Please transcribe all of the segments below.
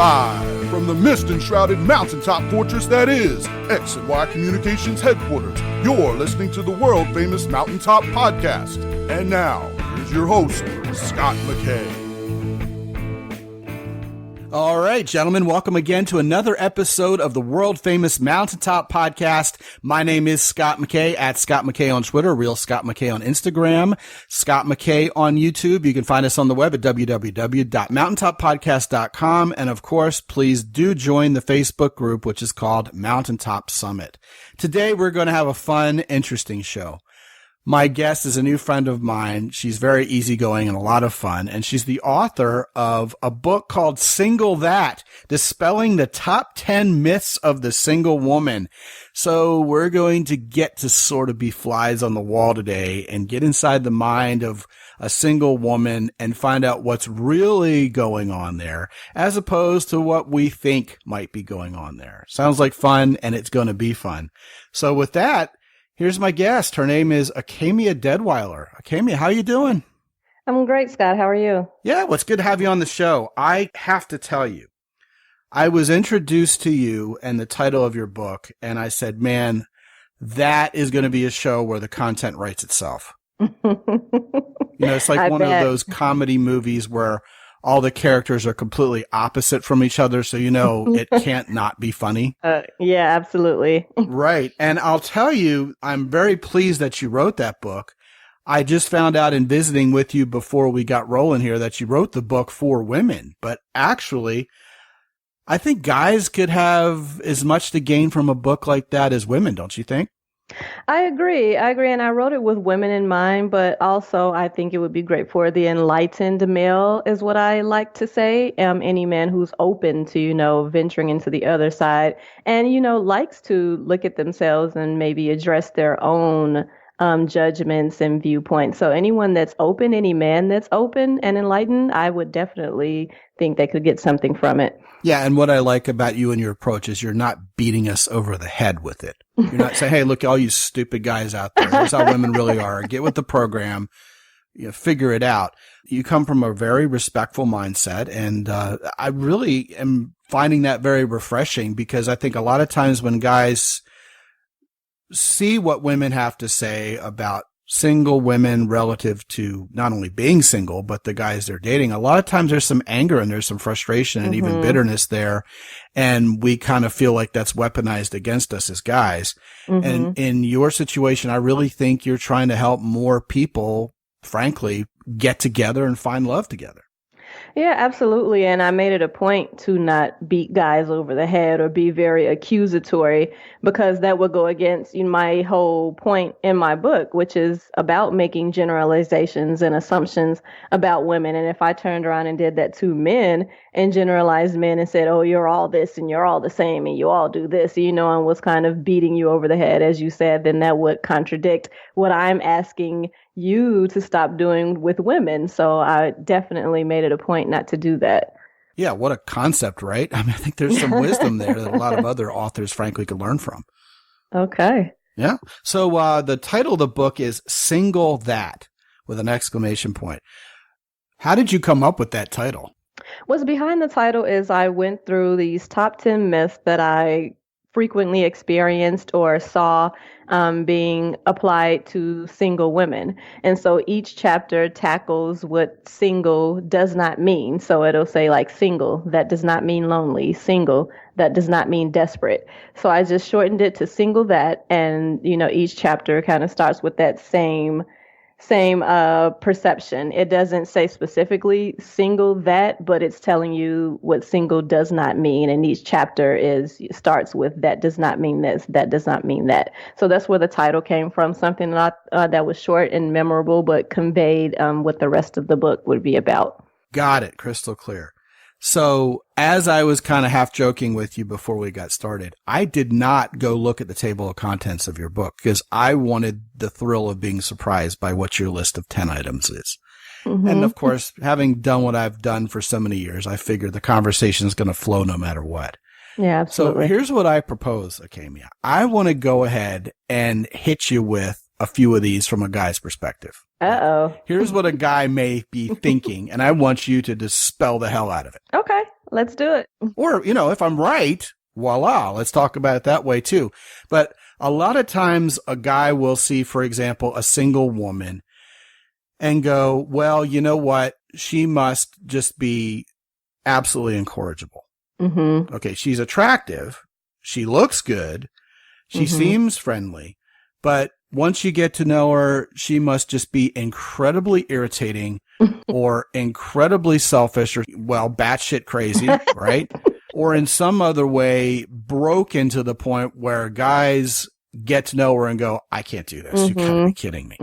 Live from the mist-enshrouded mountaintop fortress that is X and Y Communications headquarters, you're listening to the world-famous Mountaintop Podcast. And now, here's your host, Scott McKay. All right, gentlemen, welcome again to another episode of the world-famous Mountaintop Podcast. My name is Scott McKay, at Scott McKay on Twitter, Real Scott McKay on Instagram, Scott McKay on YouTube. You can find us on the web at www.mountaintoppodcast.com. And of course, please do join the Facebook group, which is called Mountaintop Summit. Today, we're going to have a fun, interesting show. My guest is a new friend of mine. She's very easygoing and a lot of fun. And she's the author of a book called Single That, Dispelling the Top 10 Myths of the Single Woman. So we're going to get to sort of be flies on the wall today and get inside the mind of a single woman and find out what's really going on there, as opposed to what we think might be going on there. Sounds like fun, and it's going to be fun. So with that, here's my guest. Her name is Acamea Deadwiler. Acamea, how you doing? I'm great, Scott. How are you? Yeah, well, it's good to have you on the show. I have to tell you, I was introduced to you and the title of your book, and I said, man, that is going to be a show where the content writes itself. It's like one of those comedy movies where all the characters are completely opposite from each other, so it can't not be funny. Yeah, absolutely. Right. And I'll tell you, I'm very pleased that you wrote that book. I just found out in visiting with you before we got rolling here that you wrote the book for women. But actually, I think guys could have as much to gain from a book like that as women, don't you think? I agree. And I wrote it with women in mind, but also I think it would be great for the enlightened male is what I like to say. Any man who's open to, venturing into the other side and, likes to look at themselves and maybe address their own judgments and viewpoints. So anyone that's open, any man that's open and enlightened, I would definitely think they could get something from it. Yeah, and what I like about you and your approach is you're not beating us over the head with it. You're not saying, hey, look, all you stupid guys out there, here's how women really are. Get with the program, figure it out. You come from a very respectful mindset, and I really am finding that very refreshing because I think a lot of times when guys see what women have to say about single women relative to not only being single, but the guys they're dating, a lot of times there's some anger and there's some frustration and even bitterness there. And we kind of feel like that's weaponized against us as guys. And in your situation, I really think you're trying to help more people, frankly, get together and find love together. Yeah, absolutely. And I made it a point to not beat guys over the head or be very accusatory because that would go against my whole point in my book, which is about making generalizations and assumptions about women. And if I turned around and did that to men and generalized men and said, oh, you're all this and you're all the same and you all do this, and was kind of beating you over the head, as you said, then that would contradict what I'm asking you to stop doing with women. So I definitely made it a point not to do that. Yeah, what a concept, right? I mean, I think there's some wisdom there that a lot of other authors, frankly, could learn from. Okay. Yeah. So the title of the book is Single That, with an exclamation point. How did you come up with that title? What's behind the title is I went through these top 10 myths that I frequently experienced or saw being applied to single women. And so each chapter tackles what single does not mean. So it'll say like single, that does not mean lonely. Single, that does not mean desperate. So I just shortened it to Single That. And, each chapter kind of starts with that same perception. It doesn't say specifically single that, but it's telling you what single does not mean. And each chapter starts with that does not mean this, that does not mean that. So that's where the title came from, something that was short and memorable, but conveyed what the rest of the book would be about. Got it. Crystal clear. So as I was kind of half joking with you before we got started, I did not go look at the table of contents of your book because I wanted the thrill of being surprised by what your list of 10 items is. And of course, having done what I've done for so many years, I figured the conversation is going to flow no matter what. Yeah, absolutely. So here's what I propose, Acamea. I want to go ahead and hit you with a few of these from a guy's perspective. Uh-oh. Here's what a guy may be thinking, and I want you to dispel the hell out of it. Okay. Let's do it. Or, if I'm right, voila, let's talk about it that way too. But a lot of times a guy will see, for example, a single woman and go, well, you know what? She must just be absolutely incorrigible. Mm-hmm. Okay, she's attractive. She looks good. She seems friendly. But once you get to know her, she must just be incredibly irritating or incredibly selfish or, well, batshit crazy, right? Or in some other way broken to the point where guys get to know her and go, I can't do this. You gotta be kidding me.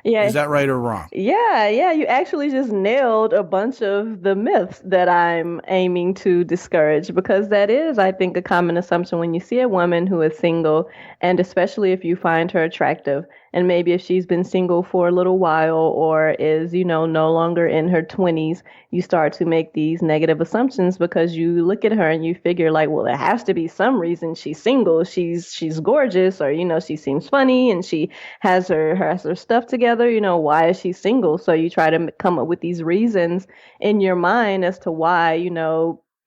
Yeah. Is that right or wrong? Yeah. You actually just nailed a bunch of the myths that I'm aiming to discourage, because that is, I think, a common assumption when you see a woman who is single, and especially if you find her attractive. And maybe if she's been single for a little while or is, no longer in her 20s, you start to make these negative assumptions because you look at her and you figure like, well, there has to be some reason she's single. She's gorgeous, or, she seems funny and she has her stuff together. Why is she single? So you try to come up with these reasons in your mind as to why,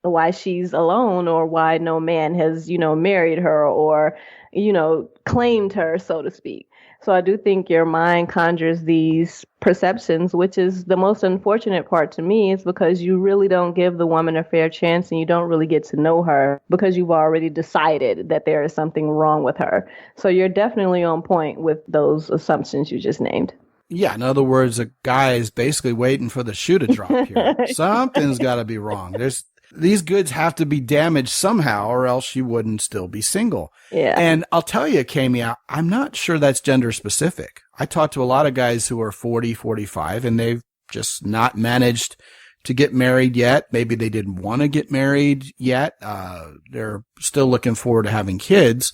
why she's alone, or why no man has, married her or, claimed her, so to speak. So I do think your mind conjures these perceptions, which is the most unfortunate part to me, is because you really don't give the woman a fair chance and you don't really get to know her because you've already decided that there is something wrong with her. So you're definitely on point with those assumptions you just named. Yeah, in other words, a guy is basically waiting for the shoe to drop here. Something's got to be wrong. These goods have to be damaged somehow, or else she wouldn't still be single. Yeah. And I'll tell you, Acamea, I'm not sure that's gender specific. I talk to a lot of guys who are 40, 45, and they've just not managed to get married yet. Maybe they didn't want to get married yet. They're still looking forward to having kids.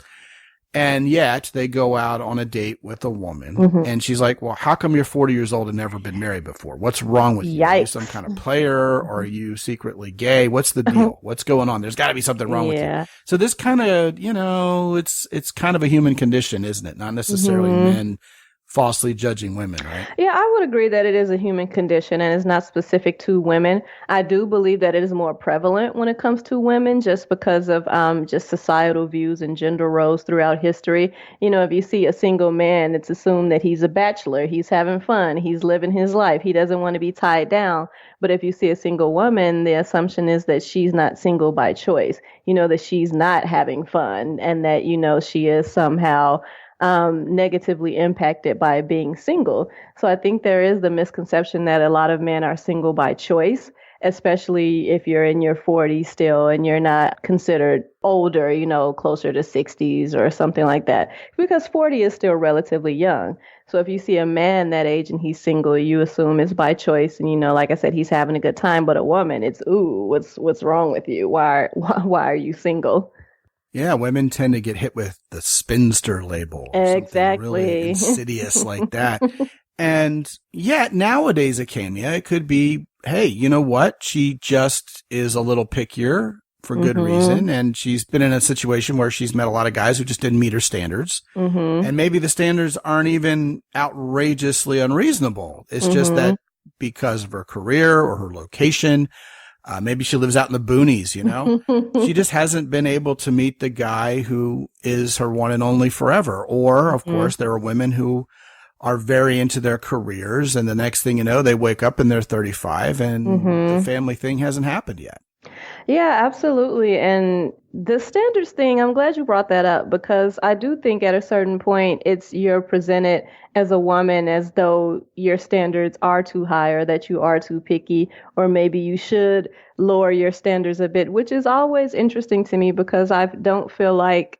And yet they go out on a date with a woman and she's like, well, how come you're 40 years old and never been married before? What's wrong with you? Are you some kind of player, or are you secretly gay? What's the deal? What's going on? There's got to be something wrong with you. So this kind of, it's kind of a human condition, isn't it? Not necessarily men falsely judging women, right? Yeah, I would agree that it is a human condition and it's not specific to women. I do believe that it is more prevalent when it comes to women, just because of just societal views and gender roles throughout history. If you see a single man, it's assumed that he's a bachelor, he's having fun, he's living his life, he doesn't want to be tied down. But if you see a single woman, the assumption is that she's not single by choice, that she's not having fun, and that, she is somehow negatively impacted by being single. So I think there is the misconception that a lot of men are single by choice, especially if you're in your 40s still and you're not considered older, closer to 60s or something like that, because 40 is still relatively young. So if you see a man that age and he's single, you assume it's by choice. And, like I said, he's having a good time. But a woman, it's, ooh, what's wrong with you? Why are you single? Yeah, women tend to get hit with the Spinster Label. Exactly. Really insidious like that. And yet nowadays, Acamea, it could be, hey, you know what? She just is a little pickier for good reason. And she's been in a situation where she's met a lot of guys who just didn't meet her standards. And maybe the standards aren't even outrageously unreasonable. It's just that because of her career or her location, maybe she lives out in the boonies, she just hasn't been able to meet the guy who is her one and only forever. Or, of course, there are women who are very into their careers, and the next thing you know, they wake up and they're 35 and the family thing hasn't happened yet. Yeah, absolutely. And the standards thing, I'm glad you brought that up, because I do think at a certain point, you're presented as a woman as though your standards are too high, or that you are too picky, or maybe you should lower your standards a bit, which is always interesting to me, because I just feel like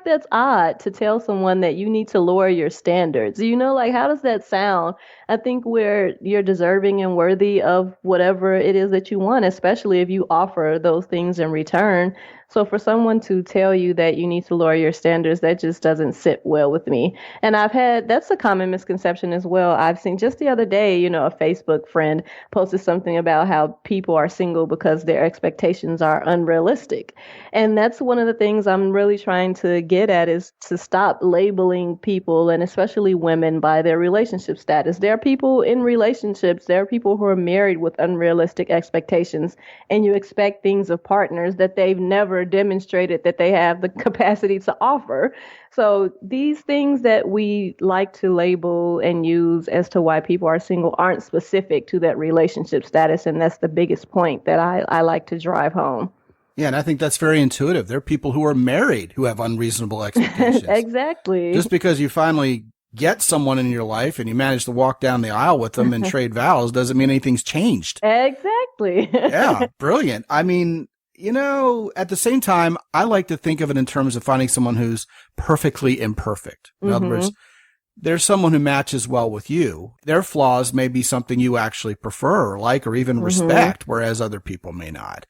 that's odd to tell someone that you need to lower your standards. Like, how does that sound? I think you're deserving and worthy of whatever it is that you want, especially if you offer those things in return. So So for someone to tell you that you need to lower your standards, that just doesn't sit well with me. And that's a common misconception as well. I've seen just the other day, a Facebook friend posted something about how people are single because their expectations are unrealistic. And that's one of the things I'm really trying to get at, is to stop labeling people, and especially women, by their relationship status. There are people in relationships, there are people who are married with unrealistic expectations, and you expect things of partners that they've never demonstrated that they have the capacity to offer. So these things that we like to label and use as to why people are single aren't specific to that relationship status. And that's the biggest point that I like to drive home. Yeah, and I think that's very intuitive. There are people who are married who have unreasonable expectations. Exactly. Just because you finally get someone in your life and you manage to walk down the aisle with them and trade vows doesn't mean anything's changed. Exactly. Yeah, brilliant. I mean, at the same time, I like to think of it in terms of finding someone who's perfectly imperfect. In other words, there's someone who matches well with you. Their flaws may be something you actually prefer or like or even respect, whereas other people may not.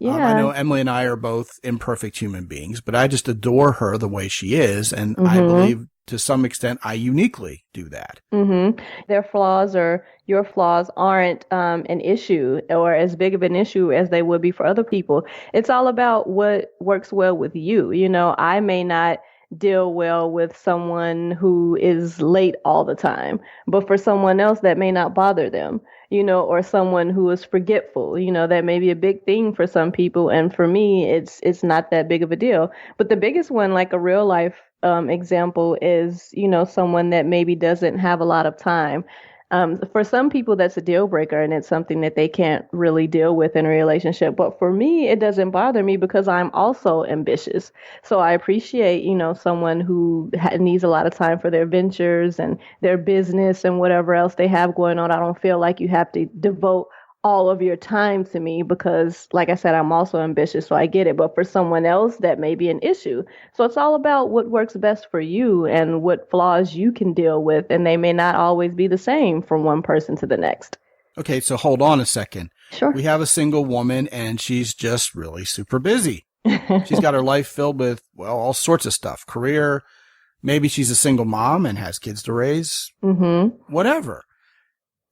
Yeah. I know Emily and I are both imperfect human beings, but I just adore her the way she is. And I believe to some extent I uniquely do that. Their flaws or your flaws aren't an issue or as big of an issue as they would be for other people. It's all about what works well with you. I may not deal well with someone who is late all the time, but for someone else that may not bother them, or someone who is forgetful, that may be a big thing for some people. And for me, it's not that big of a deal. But the biggest one, like a real life example, is, someone that maybe doesn't have a lot of time. For some people, that's a deal breaker, and it's something that they can't really deal with in a relationship. But for me, it doesn't bother me because I'm also ambitious. So I appreciate, someone who needs a lot of time for their ventures and their business and whatever else they have going on. I don't feel like you have to devote all of your time to me because, like I said, I'm also ambitious, so I get it. But for someone else, that may be an issue. So it's all about what works best for you and what flaws you can deal with, and they may not always be the same from one person to the next. Okay, so hold on a second. Sure. We have a single woman, and she's just really super busy. She's got her life filled with, all sorts of stuff. Career, maybe she's a single mom and has kids to raise, whatever.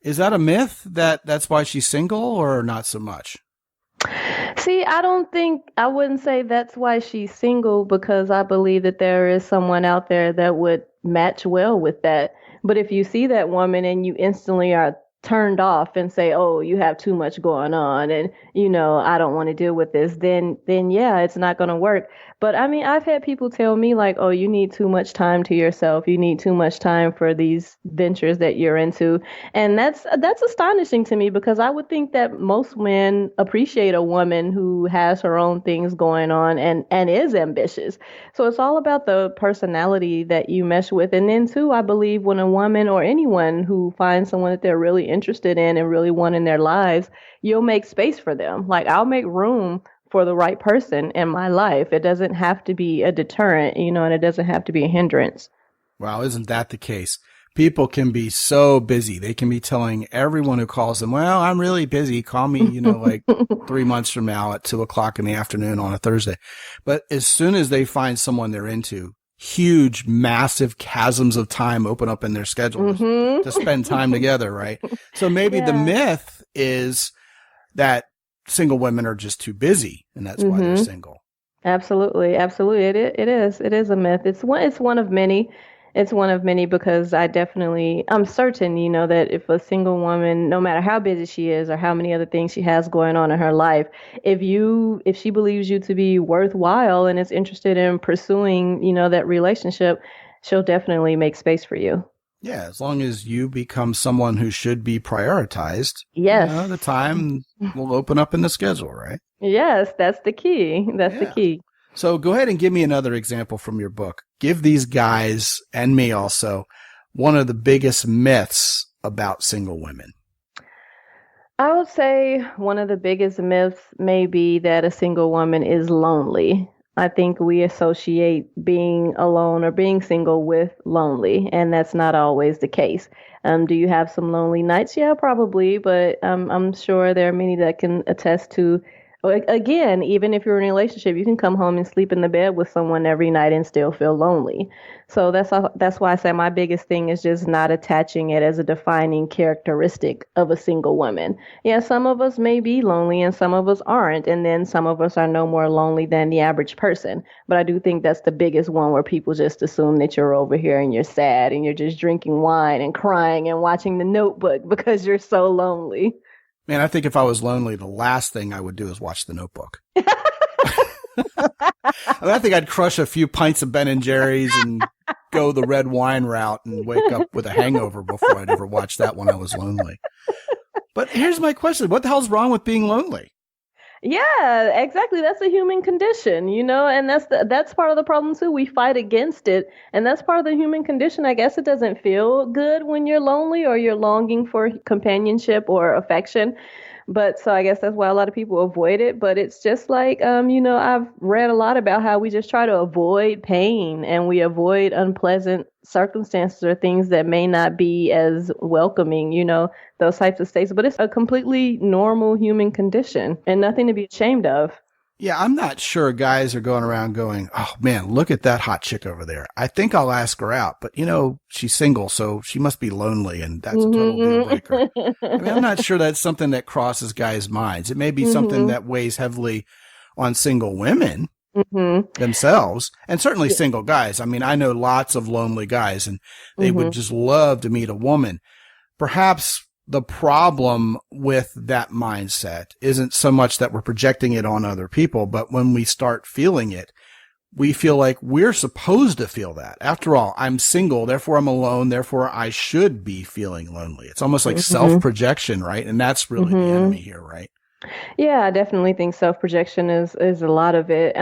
Is that a myth that's why she's single, or not so much? See, I wouldn't say that's why she's single, because I believe that there is someone out there that would match well with that. But if you see that woman and you instantly are turned off and say, oh, you have too much going on and, I don't want to deal with this, then yeah, it's not going to work. But I mean, I've had people tell me like, oh, you need too much time to yourself. You need too much time for these ventures that you're into. And that's astonishing to me, because I would think that most men appreciate a woman who has her own things going on and is ambitious. So it's all about the personality that you mesh with. And then too, I believe when a woman or anyone who finds someone that they're really interested in and really want in their lives, you'll make space for them. Like, I'll make room for the right person in my life. It doesn't have to be a deterrent, and it doesn't have to be a hindrance. Wow, isn't that the case? People can be so busy. They can be telling everyone who calls them, well, I'm really busy. Call me, like 3 months from now at 2:00 in the afternoon on a Thursday. But as soon as they find someone they're into, huge, massive chasms of time open up in their schedule to spend time together, right? So maybe the myth is that single women are just too busy, and that's why they're single. Absolutely. It is a myth. It's one of many. It's one of many, because I'm certain, that if a single woman, no matter how busy she is or how many other things she has going on in her life, if she believes you to be worthwhile and is interested in pursuing, that relationship, she'll definitely make space for you. Yeah, as long as you become someone who should be prioritized, yes, the time will open up in the schedule, right? Yes, that's the key. That's the key. So go ahead and give me another example from your book. Give these guys, and me also, one of the biggest myths about single women. I would say one of the biggest myths may be that a single woman is lonely. I think we associate being alone or being single with lonely, and that's not always the case. Do you have some lonely nights? Yeah, probably, but I'm sure there are many that can attest to Again, even if you're in a relationship, you can come home and sleep in the bed with someone every night and still feel lonely. So that's why I say my biggest thing is just not attaching it as a defining characteristic of a single woman. Yeah, some of us may be lonely and some of us aren't, and then some of us are no more lonely than the average person. But I do think that's the biggest one where people just assume that you're over here and you're sad and you're just drinking wine and crying and watching The Notebook because you're so lonely. Man, I think if I was lonely, the last thing I would do is watch The Notebook. I think I'd crush a few pints of Ben and Jerry's and go the red wine route and wake up with a hangover before I'd ever watch that when I was lonely. But here's my question. What the hell's wrong with being lonely? Yeah, exactly. That's a human condition, and that's part of the problem too. We fight against it, and that's part of the human condition. I guess it doesn't feel good when you're lonely or you're longing for companionship or affection. But so I guess that's why a lot of people avoid it. But it's just like, I've read a lot about how we just try to avoid pain and we avoid unpleasant circumstances or things that may not be as welcoming, those types of states. But it's a completely normal human condition and nothing to be ashamed of. Yeah, I'm not sure guys are going around going, oh man, look at that hot chick over there. I think I'll ask her out, but she's single, so she must be lonely, and that's a total deal breaker. I mean, I'm not sure that's something that crosses guys' minds. It may be something that weighs heavily on single women themselves, and certainly single guys. I mean, I know lots of lonely guys, and they would just love to meet a woman. Perhaps the problem with that mindset isn't so much that we're projecting it on other people, but when we start feeling it, we feel like we're supposed to feel that. After all, I'm single, therefore I'm alone, therefore I should be feeling lonely. It's almost like self-projection, right? And that's really the enemy here, right? Yeah, I definitely think self-projection is a lot of it.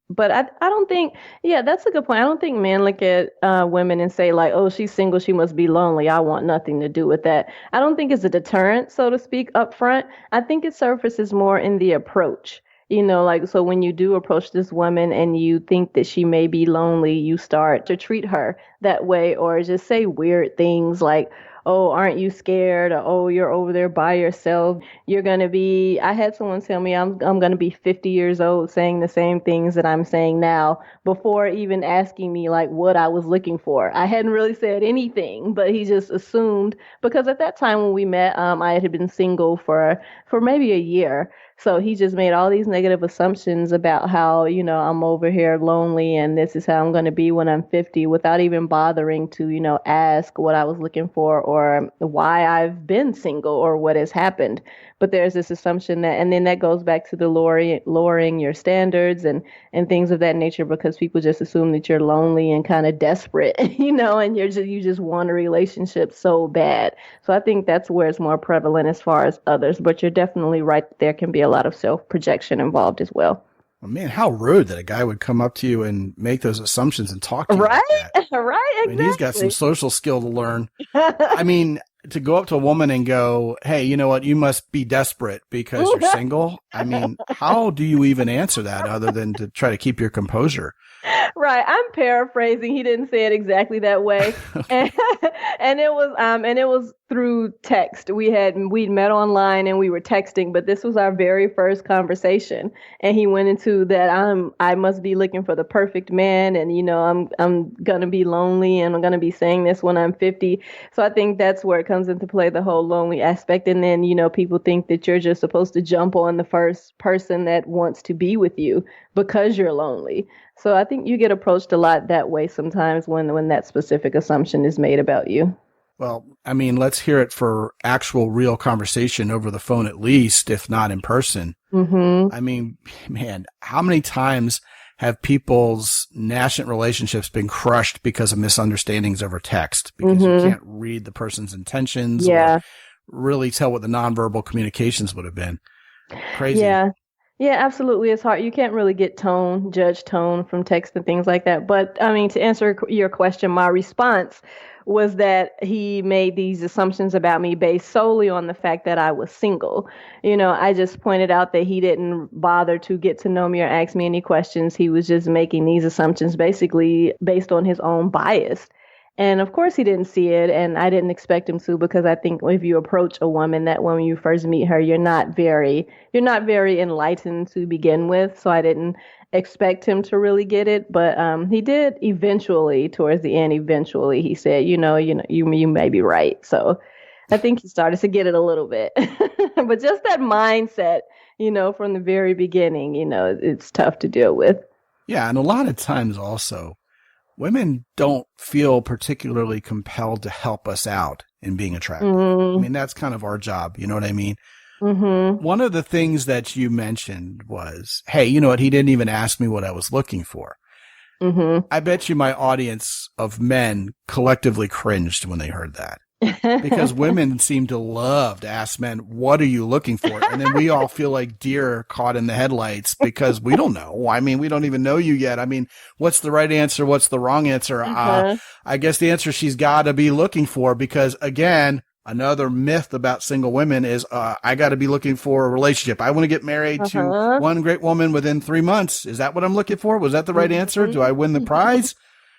But I don't think, that's a good point. I don't think men look at women and say like, oh, she's single, she must be lonely. I want nothing to do with that. I don't think it's a deterrent, so to speak, up front. I think it surfaces more in the approach. So when you do approach this woman and you think that she may be lonely, you start to treat her that way or just say weird things like, oh, aren't you scared? Or, oh, you're over there by yourself. I had someone tell me I'm going to be 50 years old saying the same things that I'm saying now before even asking me like what I was looking for. I hadn't really said anything, but he just assumed because at that time when we met, I had been single for maybe a year. So he just made all these negative assumptions about how, I'm over here lonely and this is how I'm going to be when I'm 50 without even bothering to, ask what I was looking for or why I've been single or what has happened. But there's this assumption and then that goes back to the lowering your standards and things of that nature because people just assume that you're lonely and kind of desperate, and you just want a relationship so bad. So I think that's where it's more prevalent as far as others. But you're definitely right. There can be a lot of self-projection involved as well. Well, man, how rude that a guy would come up to you and make those assumptions and talk to you like that. Right, exactly. I mean, he's got some social skill to learn. I mean, to go up to a woman and go, hey, you know what? You must be desperate because you're single. I mean, how do you even answer that other than to try to keep your composure? Right. I'm paraphrasing. He didn't say it exactly that way. And it was through text. We'd met online and we were texting, but this was our very first conversation. And he went into that I must be looking for the perfect man and I'm going to be lonely and I'm going to be saying this when I'm 50. So I think that's where it comes into play, the whole lonely aspect. And then, people think that you're just supposed to jump on the first person that wants to be with you because you're lonely. So I think you get approached a lot that way sometimes when that specific assumption is made about you. Well, I mean, let's hear it for actual real conversation over the phone at least, if not in person. I mean, man, how many times have people's nascent relationships been crushed because of misunderstandings over text? Because you can't read the person's intentions or really tell what the nonverbal communications would have been. Crazy. Yeah, absolutely. It's hard. You can't really judge tone from text and things like that. But I mean, to answer your question, my response was that he made these assumptions about me based solely on the fact that I was single. I just pointed out that he didn't bother to get to know me or ask me any questions. He was just making these assumptions basically based on his own bias. And of course he didn't see it, and I didn't expect him to, because I think if you approach a woman, that when you first meet her, you're not very enlightened to begin with. So I didn't expect him to really get it, but he did eventually. Towards the end, eventually he said, you may be right. So I think he started to get it a little bit. But just that mindset, from the very beginning, it's tough to deal with. Yeah, and a lot of times also, women don't feel particularly compelled to help us out in being attractive. Mm-hmm. I mean, that's kind of our job. You know what I mean? Mm-hmm. One of the things that you mentioned was, hey, you know what? He didn't even ask me what I was looking for. Mm-hmm. I bet you my audience of men collectively cringed when they heard that. Because women seem to love to ask men, what are you looking for? And then we all feel like deer caught in the headlights because we don't know. I mean, we don't even know you yet. I mean, what's the right answer? What's the wrong answer? I guess the answer she's got to be looking for, because again, another myth about single women is, I got to be looking for a relationship. I want to get married to one great woman within 3 months. Is that what I'm looking for? Was that the right answer? Do I win the prize?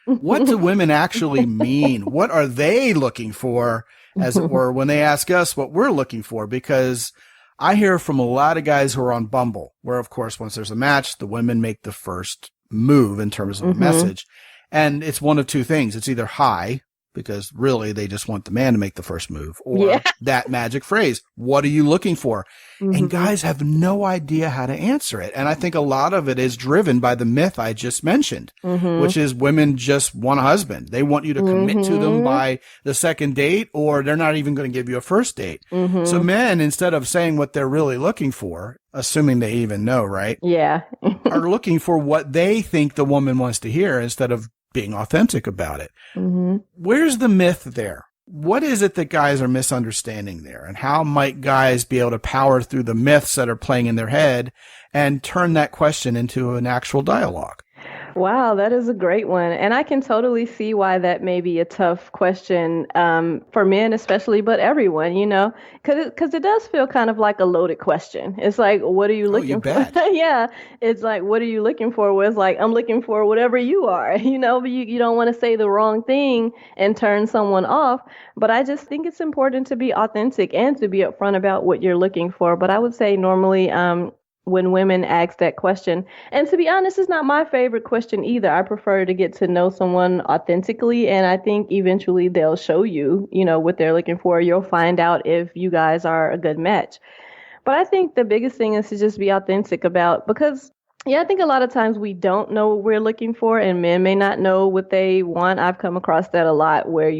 What do women actually mean? What are they looking for, as it were, when they ask us what we're looking for? Because I hear from a lot of guys who are on Bumble, where, of course, once there's a match, the women make the first move in terms of a message. And it's one of two things. It's either hi, because really they just want the man to make the first move, or that magic phrase, what are you looking for? And guys have no idea how to answer it. And I think a lot of it is driven by the myth I just mentioned, which is women just want a husband. They want you to commit to them by the second date, or they're not even going to give you a first date. So men, instead of saying what they're really looking for, assuming they even know, right? Yeah. are looking for what they think the woman wants to hear instead of being authentic about it. Where's the myth there? What is it that guys are misunderstanding there? And how might guys be able to power through the myths that are playing in their head and turn that question into an actual dialogue? Wow, that is a great one. And I can totally see why that may be a tough question for men especially, but everyone, because it does feel kind of like a loaded question. It's like, what are you looking for? Yeah, it's like, what are you looking for? Where it's like, I'm looking for whatever you are, but you don't want to say the wrong thing and turn someone off. But I just think it's important to be authentic and to be upfront about what you're looking for. But I would say normally, when women ask that question. And to be honest, it's not my favorite question either. I prefer to get to know someone authentically. And I think eventually they'll show you, what they're looking for. You'll find out if you guys are a good match. But I think the biggest thing is to just be authentic because I think a lot of times we don't know what we're looking for, and men may not know what they want. I've come across that a lot, where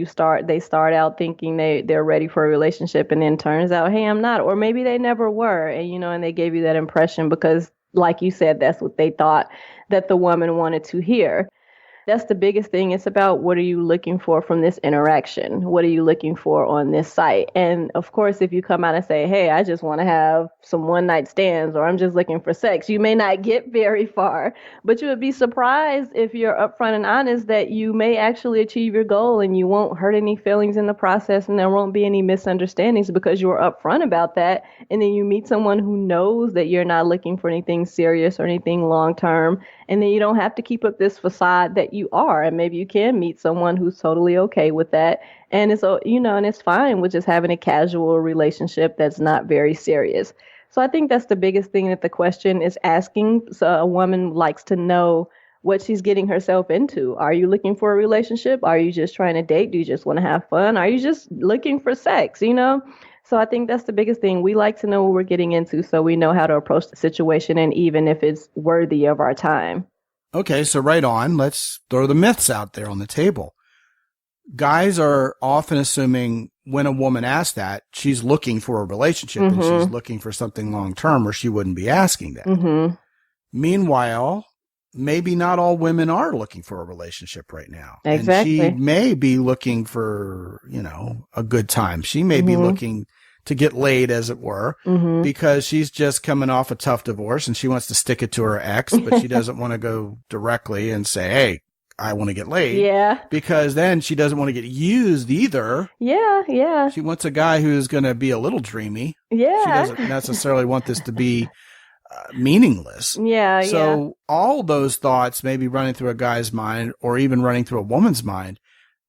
they start out thinking they're ready for a relationship, and then turns out, hey, I'm not. Or maybe they never were, and and they gave you that impression because, like you said, that's what they thought that the woman wanted to hear. That's the biggest thing. It's about, what are you looking for from this interaction? What are you looking for on this site? And of course, if you come out and say, hey, I just want to have some one night stands, or I'm just looking for sex, you may not get very far, but you would be surprised if you're upfront and honest that you may actually achieve your goal, and you won't hurt any feelings in the process, and there won't be any misunderstandings because you were upfront about that. And then you meet someone who knows that you're not looking for anything serious or anything long term. And then you don't have to keep up this facade that you are. And maybe you can meet someone who's totally okay with that. And it's, and it's fine with just having a casual relationship that's not very serious. So I think that's the biggest thing that the question is asking. So a woman likes to know what she's getting herself into. Are you looking for a relationship? Are you just trying to date? Do you just want to have fun? Are you just looking for sex? So I think that's the biggest thing. We like to know what we're getting into, so we know how to approach the situation, and even if it's worthy of our time. Okay, so right on. Let's throw the myths out there on the table. Guys are often assuming when a woman asks that, she's looking for a relationship and she's looking for something long term, or she wouldn't be asking that. Meanwhile, maybe not all women are looking for a relationship right now. Exactly. And she may be looking for, a good time. She may be looking to get laid, as it were, because she's just coming off a tough divorce and she wants to stick it to her ex, but she doesn't want to go directly and say, hey, I want to get laid. Yeah. Because then she doesn't want to get used either. Yeah, yeah. She wants a guy who's going to be a little dreamy. Yeah. She doesn't necessarily want this to be meaningless. Yeah, So all those thoughts may be running through a guy's mind, or even running through a woman's mind.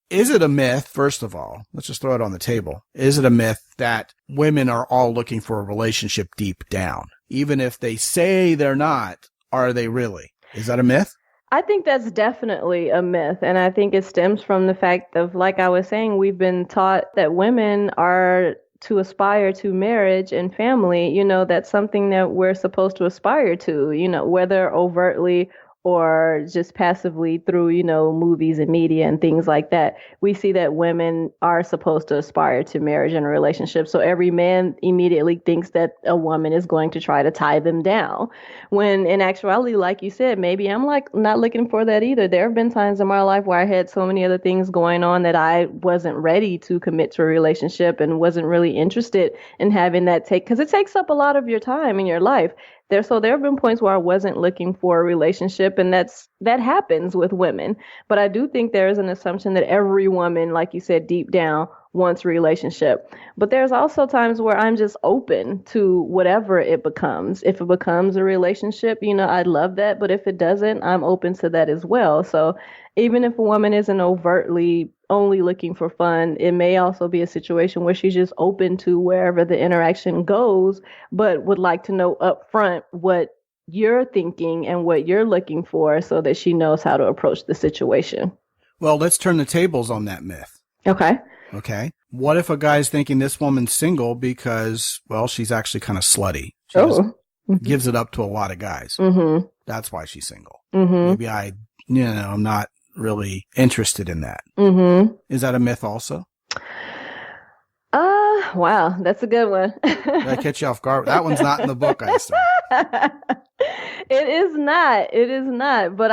Is it a myth, first of all? Let's just throw it on the table. Is it a myth that women are all looking for a relationship deep down? Even if they say they're not, are they really? Is that a myth? I think that's definitely a myth. And I think it stems from the fact of, like I was saying, we've been taught that women are to aspire to marriage and family. That's something that we're supposed to aspire to, whether overtly or just passively through, movies and media and things like that. We see that women are supposed to aspire to marriage and a relationship. So every man immediately thinks that a woman is going to try to tie them down. When in actuality, like you said, maybe I'm like not looking for that either. There have been times in my life where I had so many other things going on that I wasn't ready to commit to a relationship and wasn't really interested in having that because it takes up a lot of your time in your life. There have been points where I wasn't looking for a relationship, and that happens with women. But I do think there is an assumption that every woman, like you said, deep down wants a relationship. But there's also times where I'm just open to whatever it becomes. If it becomes a relationship, I'd love that. But if it doesn't, I'm open to that as well. So even if a woman isn't overtly only looking for fun, it may also be a situation where she's just open to wherever the interaction goes, but would like to know up front what you're thinking and what you're looking for so that she knows how to approach the situation. Well, let's turn the tables on that myth. Okay. What if a guy's thinking this woman's single because, well, she's actually kind of slutty? She just gives it up to a lot of guys. Mm-hmm. That's why she's single. Mm-hmm. Maybe I'm not really interested in that. Mm-hmm. Is that a myth also? Wow, that's a good one. Did I catch you off guard? That one's not in the book, I assume. It is not. But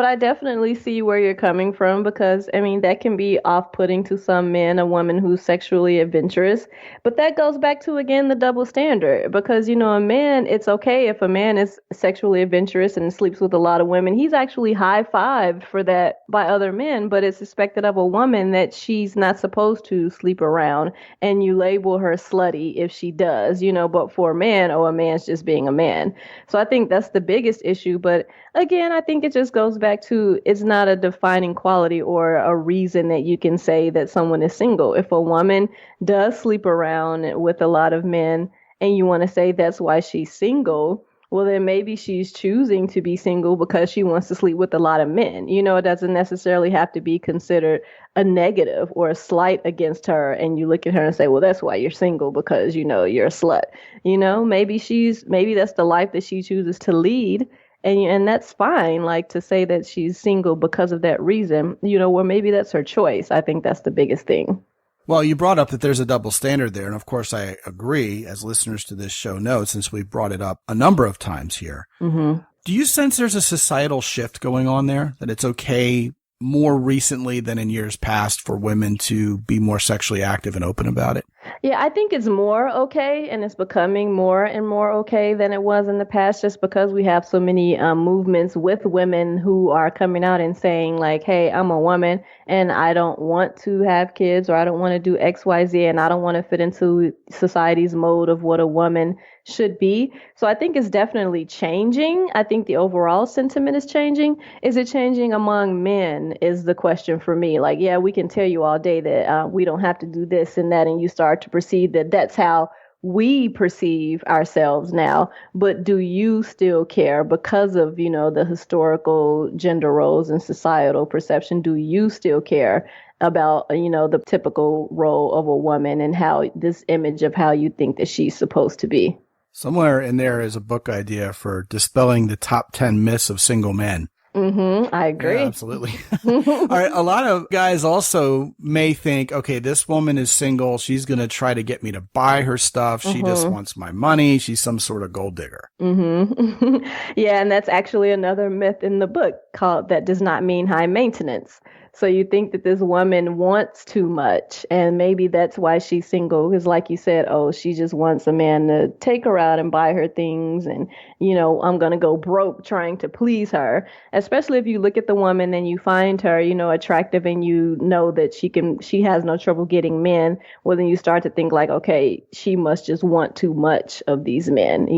I definitely see where you're coming from, because that can be off-putting to some men, a woman who's sexually adventurous. But that goes back to, again, the double standard, because, a man, it's okay if a man is sexually adventurous and sleeps with a lot of women. He's actually high-fived for that by other men, but it's expected of a woman that she's not supposed to sleep around, and you label her slutty if she does, but for a man, a man's just being a man. So I think that's the biggest issue. But again, I think it just goes back to, it's not a defining quality or a reason that you can say that someone is single. If a woman does sleep around with a lot of men and you want to say that's why she's single, well, then maybe she's choosing to be single because she wants to sleep with a lot of men. It doesn't necessarily have to be considered a negative or a slight against her. And you look at her and say, well, that's why you're single, because, you're a slut. Maybe that's the life that she chooses to lead. And that's fine, like to say that she's single because of that reason, or maybe that's her choice. I think that's the biggest thing. Well, you brought up that there's a double standard there. And of course, I agree, as listeners to this show know, since we've brought it up a number of times here. Mm-hmm. Do you sense there's a societal shift going on there, that it's okay more recently than in years past for women to be more sexually active and open about it? Yeah, I think it's more okay, and it's becoming more and more okay than it was in the past, just because we have so many movements with women who are coming out and saying like, hey, I'm a woman and I don't want to have kids, or I don't want to do X, Y, Z, and I don't want to fit into society's mode of what a woman should be. So I think it's definitely changing. I think the overall sentiment is changing. Is it changing among men is the question for me. Like, yeah, we can tell you all day that we don't have to do this and that, and you start to perceive that that's how we perceive ourselves now. But do you still care because of, the historical gender roles and societal perception? Do you still care about, the typical role of a woman and how this image of how you think that she's supposed to be? Somewhere in there is a book idea for dispelling the top 10 myths of single men. Mm-hmm. I agree. Yeah, absolutely. All right. A lot of guys also may think, okay, this woman is single. She's going to try to get me to buy her stuff. She just wants my money. She's some sort of gold digger. Mm-hmm. Yeah. And that's actually another myth in the book called that does not mean high maintenance. So you think that this woman wants too much, and maybe that's why she's single. Because like you said, she just wants a man to take her out and buy her things. And, I'm going to go broke trying to please her, especially if you look at the woman and you find her, attractive, and you know that she has no trouble getting men. Well, then you start to think like, okay, she must just want too much of these men,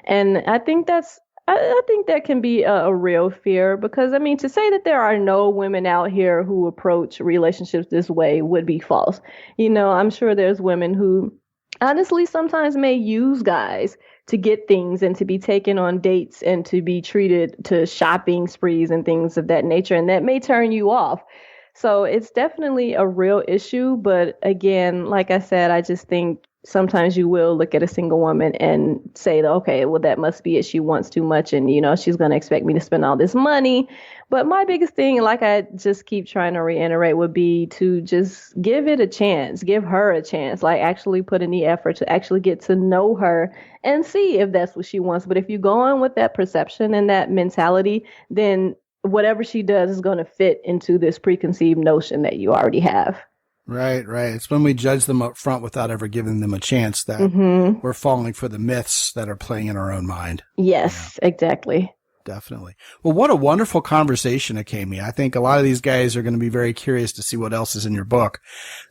And I think that's I think that can be a real fear because, I mean, to say that there are no women out here who approach relationships this way would be false. I'm sure there's women who honestly sometimes may use guys to get things and to be taken on dates and to be treated to shopping sprees and things of that nature. And that may turn you off. So it's definitely a real issue. But again, like I said, I just think sometimes you will look at a single woman and say, okay, well, that must be it. She wants too much. And, she's going to expect me to spend all this money. But my biggest thing, like I just keep trying to reiterate, would be to just give it a chance, give her a chance, like actually put in the effort to actually get to know her and see if that's what she wants. But if you go on with that perception and that mentality, then whatever she does is going to fit into this preconceived notion that you already have. Right. It's when we judge them up front without ever giving them a chance that we're falling for the myths that are playing in our own mind. Yes, exactly. Definitely. Well, what a wonderful conversation, Acamea. I think a lot of these guys are going to be very curious to see what else is in your book.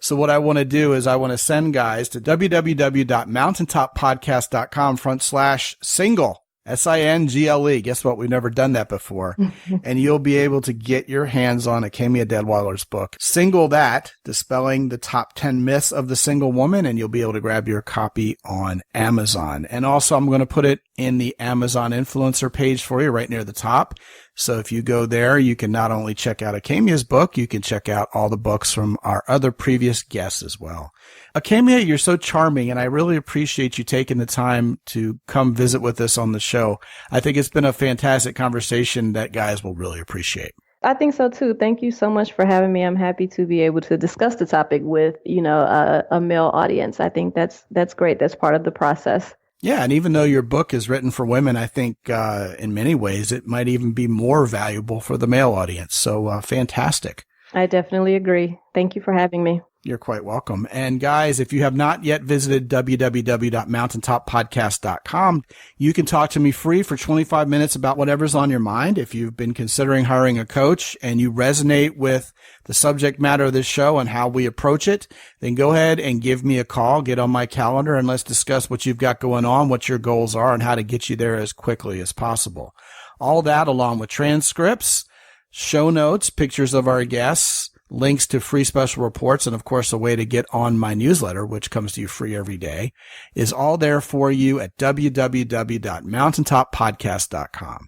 So what I want to do is I want to send guys to www.mountaintoppodcast.com/single. SINGLE. Guess what? We've never done that before. And you'll be able to get your hands on Acamea Deadwiler's book. Single That, Dispelling the Top 10 Myths of the Single Woman, and you'll be able to grab your copy on Amazon. And also, I'm going to put it in the Amazon influencer page for you right near the top. So if you go there, you can not only check out Acamea's book, you can check out all the books from our other previous guests as well. Acamea, you're so charming, and I really appreciate you taking the time to come visit with us on the show. I think it's been a fantastic conversation that guys will really appreciate. I think so too. Thank you so much for having me. I'm happy to be able to discuss the topic with, a male audience. I think that's great. That's part of the process. Yeah, and even though your book is written for women, I think in many ways it might even be more valuable for the male audience. So fantastic. I definitely agree. Thank you for having me. You're quite welcome. And guys, if you have not yet visited www.mountaintoppodcast.com, you can talk to me free for 25 minutes about whatever's on your mind. If you've been considering hiring a coach and you resonate with the subject matter of this show and how we approach it, then go ahead and give me a call, get on my calendar, and let's discuss what you've got going on, what your goals are, and how to get you there as quickly as possible. All that along with transcripts, show notes, pictures of our guests, links to free special reports, and of course, a way to get on my newsletter, which comes to you free every day, is all there for you at www.mountaintoppodcast.com.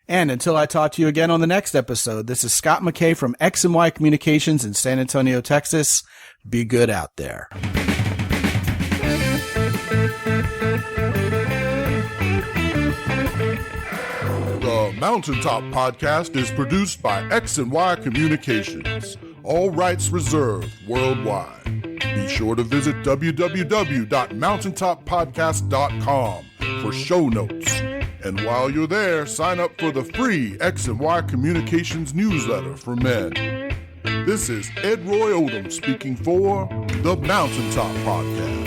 And until I talk to you again on the next episode, this is Scott McKay from X&Y Communications in San Antonio, Texas. Be good out there. The Mountaintop Podcast is produced by X&Y Communications. All rights reserved worldwide. Be sure to visit www.mountaintoppodcast.com for show notes. And while you're there, sign up for the free X&Y Communications newsletter for men. This is Ed Roy Odom speaking for the Mountaintop Podcast.